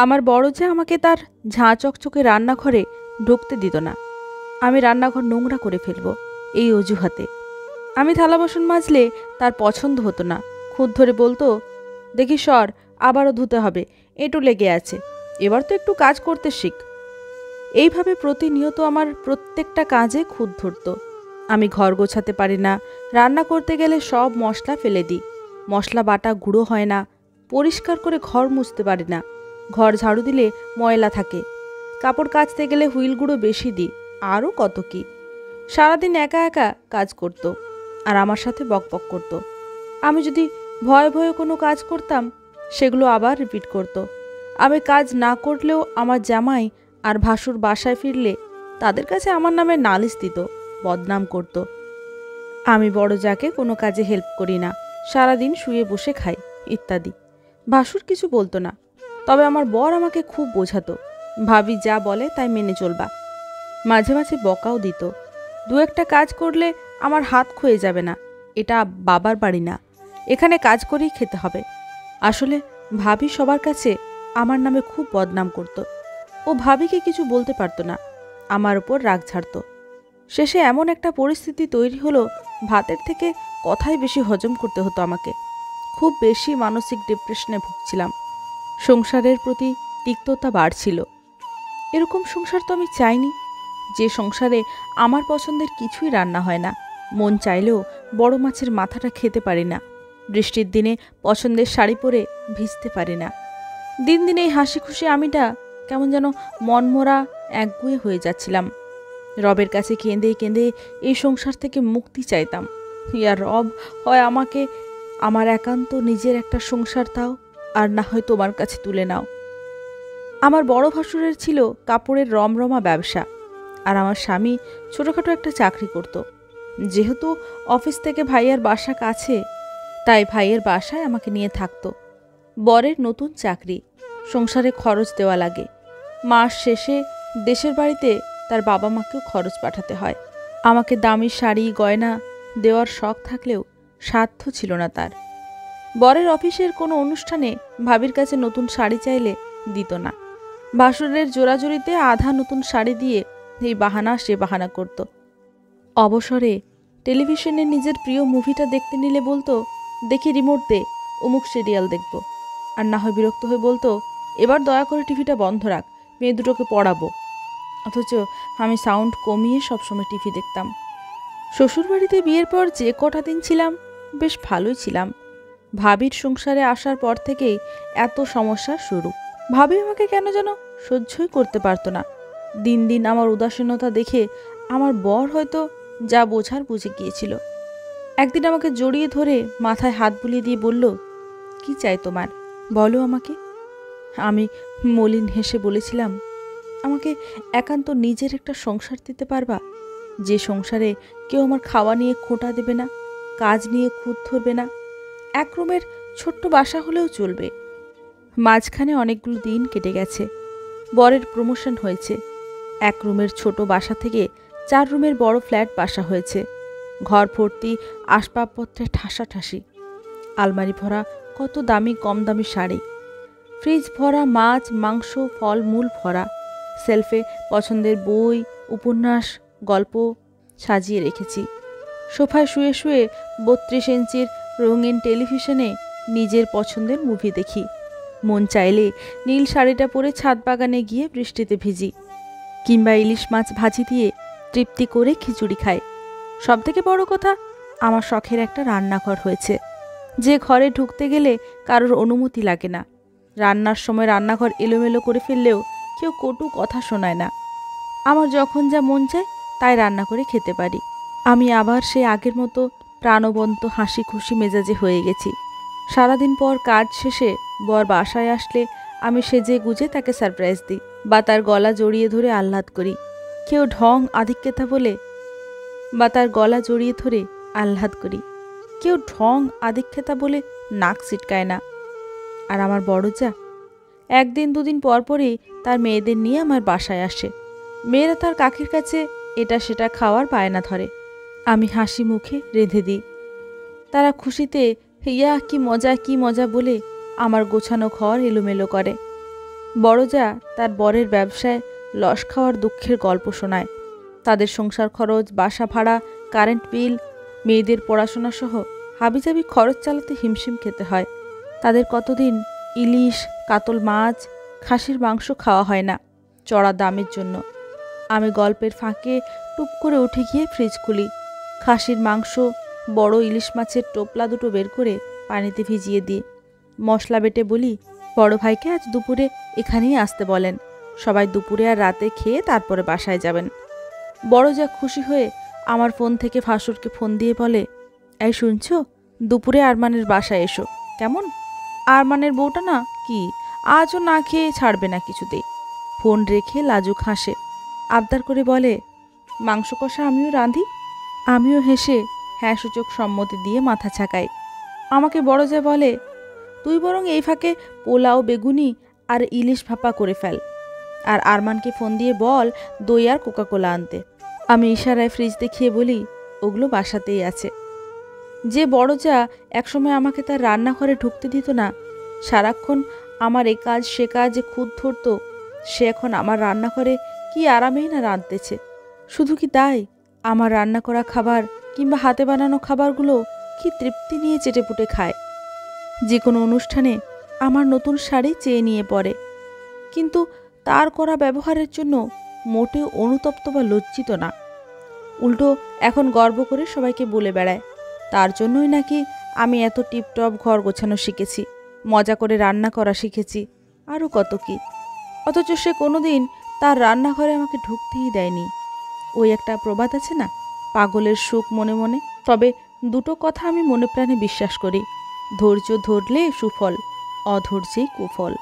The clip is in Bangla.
আমার বড় যা আমাকে তার ঝাঁ চকচকে রান্নাঘরে ঢুকতে দিত না। আমি রান্নাঘর নোংরা করে ফেলব এই অজুহাতে। আমি থালা বাসন মাজলে তার পছন্দ হতো না। খুঁত ধরে বলতো, দেখি সর, আবারও ধুতে হবে, এঁটো লেগে আছে, এবার তো একটু কাজ করতে শিখ। এইভাবে প্রতিনিয়ত আমার প্রত্যেকটা কাজে খুঁত ধরত। আমি ঘর গোছাতে পারি না, রান্না করতে গেলে সব মশলা ফেলে দিই, মশলা বাটা গুঁড়ো হয় না, পরিষ্কার করে ঘর মুছতে পারি না, ঘর ঝাড়ু দিলে ময়লা থাকে, কাপড় কাচতে গেলে হুইল গুঁড়ো বেশি দিই, আরও কত কি। সারাদিন একা একা কাজ করত আর আমার সাথে বকবক করত। আমি যদি ভয়ে ভয়ে কোনো কাজ করতাম, সেগুলো আবার রিপিট করত। আমি কাজ না করলেও আমার জামাই আর ভাসুর বাসায় ফিরলে তাদের কাছে আমার নামে নালিশ দিত, বদনাম করত। আমি বড় যাকে কোনো কাজে হেল্প করি না, সারাদিন শুয়ে বসে খাই ইত্যাদি। ভাসুর কিছু বলতো না, তবে আমার বর আমাকে খুব বোঝাতো, ভাবি যা বলে তাই মেনে চলবা। মাঝে মাঝে বকাও দিত, দু একটা কাজ করলে আমার হাত ক্ষয়ে যাবে না, এটা বাবার বাড়ি না, এখানে কাজ করেই খেতে হবে। আসলে ভাবি সবার কাছে আমার নামে খুব বদনাম করত। ও ভাবিকে কিছু বলতে পারতো না, আমার উপর রাগ ঝাড়ত। শেষে এমন একটা পরিস্থিতি তৈরি হলো, ভাতের থেকে কথাই বেশি হজম করতে হতো আমাকে। খুব বেশি মানসিক ডিপ্রেশনে ভুগছিলাম। সংসারের প্রতি তিক্ততা বাড়ছিল। এরকম সংসার তো আমি চাইনি, যে সংসারে আমার পছন্দের কিছুই রান্না হয় না, মন চাইলেও বড় মাছের মাথাটা খেতে পারি না, বৃষ্টির দিনে পছন্দের শাড়ি পরে ভিজতে পারি না। দিন দিন এই হাসি খুশি আমিটা কেমন যেন মনমরা একগুঁয়ে হয়ে যাচ্ছিলাম। রবের কাছে কেঁদে কেঁদে এই সংসার থেকে মুক্তি চাইতাম। ইয়া রব, হয় আমাকে আমার একান্ত নিজের একটা সংসার দাও, আর না হয় তোমার কাছে তুলে নাও। আমার বড় ভাসুরের ছিল কাপড়ের রমরমা ব্যবসা, আর আমার স্বামী ছোটোখাটো একটা চাকরি করত। যেহেতু অফিস থেকে ভাইয়ের বাসা কাছে, তাই ভাইয়ের বাসায় আমাকে নিয়ে থাকতো। বরের নতুন চাকরি, সংসারে খরচ দেওয়া লাগে, মাস শেষে দেশের বাড়িতে তার বাবা মাকেও খরচ পাঠাতে হয়। আমাকে দামি শাড়ি গয়না দেওয়ার শখ থাকলেও সাধ্য ছিল না তার। বরের অফিসের কোনো অনুষ্ঠানে ভাবির কাছে নতুন শাড়ি চাইলে দিত না। ভাসুরের জোড়াজুড়িতে আধা নতুন শাড়ি দিয়ে এই বাহানা সে বাহানা করত। অবসরে টেলিভিশনে নিজের প্রিয় মুভিটা দেখতে নিলে বলতো, দেখি রিমোট দে, অমুক সিরিয়াল দেখব। আর না হয় বিরক্ত হয়ে বলতো, এবার দয়া করে টিভিটা বন্ধ রাখ, মেয়ে দুটোকে পড়াবো। অথচ আমি সাউন্ড কমিয়ে সবসময় টিভি দেখতাম। শ্বশুরবাড়িতে বিয়ের পর যে কটা দিন ছিলাম, বেশ ভালোই ছিলাম। ভাবির সংসারে আসার পর থেকেই এত সমস্যা শুরু। ভাবি আমাকে কেন যেন সহ্যই করতে পারতো না। দিন দিন আমার উদাসীনতা দেখে আমার বর হয়তো যা বোঝার বুঝে গিয়েছিল। একদিন আমাকে জড়িয়ে ধরে মাথায় হাত বুলিয়ে দিয়ে বলল, কি চাই তোমার, বলো আমাকে। আমি মলিন হেসে বলেছিলাম, আমাকে একান্ত নিজের একটা সংসার দিতে পারবা, যে সংসারে কেউ আমার খাওয়া নিয়ে খোঁটা দেবে না, কাজ নিয়ে খুঁত ধরবে না, এক রুমের ছোট্ট বাসা হলেও চলবে। মাঝখানে অনেকগুলো দিন কেটে গেছে। বরের প্রমোশন হয়েছে, এক রুমের ছোট বাসা থেকে 4 রুমের বড় ফ্ল্যাট বাসা হয়েছে। ঘর ভর্তি আসবাবপত্রে ঠাসাঠাসি, আলমারি ভরা কত দামি কম দামি শাড়ি, ফ্রিজ ভরা মাছ মাংস ফল মূল ভরা, সেলফে পছন্দের বই উপন্যাস গল্প সাজিয়ে রেখেছি। সোফায় শুয়ে শুয়ে 32 ইঞ্চির রঙিন টেলিভিশনে নিজের পছন্দের মুভি দেখি। মন চাইলে নীল শাড়িটা পরে ছাদ বাগানে গিয়ে বৃষ্টিতে ভিজি, কিংবা ইলিশ মাছ ভাজি দিয়ে তৃপ্তি করে খিচুড়ি খাই। সবথেকে বড় কথা, আমার শখের একটা রান্নাঘর হয়েছে, যে ঘরে ঢুকতে গেলে কারোর অনুমতি লাগে না। রান্নার সময় রান্নাঘর এলোমেলো করে ফেললেও কেউ কটু কথা শোনায় না। আমার যখন যা মন চায় তাই রান্না করে খেতে পারি। আমি আবার সেই আগের মতো প্রাণবন্ত হাসি খুশি মেজাজে হয়ে গেছি। সারাদিন পর কাজ শেষে বর বাসায় আসলে আমি সেজে গুজে তাকে সারপ্রাইজ দিই, বা তার গলা জড়িয়ে ধরে আহ্লাদ করি। কেউ ঢং আধিক্যতা বলে বা তার গলা জড়িয়ে ধরে আহ্লাদ করি, কেউ ঢং আধিক্যতা বলে নাক ছিটকায় না। আর আমার বড় যা একদিন দুদিন পর পরই তার মেয়েদের নিয়ে আমার বাসায় আসে। মেয়েরা তার কাকির কাছে এটা সেটা খাওয়ার বায়না ধরে, আমি হাসি মুখে রেঁধে দিই। তারা খুশিতে ইয়া কি মজা কি মজা বলে আমার গোছানো ঘর এলোমেলো করে। বড় যা তার বরের ব্যবসায় লস খাওয়ার দুঃখের গল্প শোনায়। তাদের সংসার খরচ, বাসা ভাড়া, কারেন্ট বিল, মেয়েদের পড়াশোনা সহ হাবিজাবি খরচ চালাতে হিমশিম খেতে হয়। তাদের কতদিন ইলিশ, কাতল মাছ, খাসির মাংস খাওয়া হয় না চড়া দামের জন্য। আমি গল্পের ফাঁকে টুপ করে উঠে গিয়ে ফ্রিজ খুলি, খাসির মাংস, বড় ইলিশ মাছের টোপলা দুটো বের করে পানিতে ভিজিয়ে দিই। মশলা বেটে বলি, বড় ভাইকে আজ দুপুরে এখানেই আসতে বলেন। সবাই দুপুরে আর রাতে খেয়ে তারপরে বাসায় যাবেন। বড় যা খুশি হয়ে আমার ফোন থেকে ভাসুরকে ফোন দিয়ে বলে, এই শুনছো, দুপুরে আরমানের বাসায় এসো কেমন? আরমানের বউটা না কি আজও না খেয়ে ছাড়বে না কিছুতেই। ফোন রেখে লাজুক হাসে, আবদার করে বলে, মাংস কষা আমিও রাঁধি। আমিও হেসে হ্যাঁ সূচক সম্মতি দিয়ে মাথা ছাকাই। আমাকে বড় যা বলে, তুই বরং এই ফাঁকে পোলাও, বেগুনি আর ইলিশ ভাপা করে ফেল, আর আরমানকে ফোন দিয়ে বল দই আর কোকাকোলা আনতে। আমি ইশারায় ফ্রিজ দেখিয়ে বলি, ওগুলো বাসাতেই আছে। যে বড় যা একসময় আমাকে তার রান্নাঘরে ঢুকতে দিত না, সারাক্ষণ আমার এ কাজ সে কাজে খুঁত ধরত, সে এখন আমার রান্নাঘরে কি আরামেই না রাঁধতেছে। শুধু কি তাই, আমার রান্না করা খাবার কিংবা হাতে বানানো খাবারগুলো কি তৃপ্তি নিয়ে চেটেপুটে খায়। যে কোনো অনুষ্ঠানে আমার নতুন শাড়ি চেয়ে নিয়ে পরে, কিন্তু তার করা ব্যবহারের জন্য মোটেও অনুতপ্ত বা লজ্জিত না। উল্টো এখন গর্ব করে সবাইকে বলে বেড়ায় তার জন্যই নাকি আমি এত টিপটপ ঘর গোছানো শিখেছি, মজা করে রান্না করা শিখেছি, আরও কত কি। অথচ সে কোনোদিন তার রান্নাঘরে আমাকে ঢুকতেই দেয়নি। ওই একটা প্রবাদ আছে না, পাগলের সুখ মনে মনে। তবে দুটো কথা আমি মনে প্রাণে বিশ্বাস করি, ধৈর্য ধরলে সুফল, অধৈর্যেই কুফল।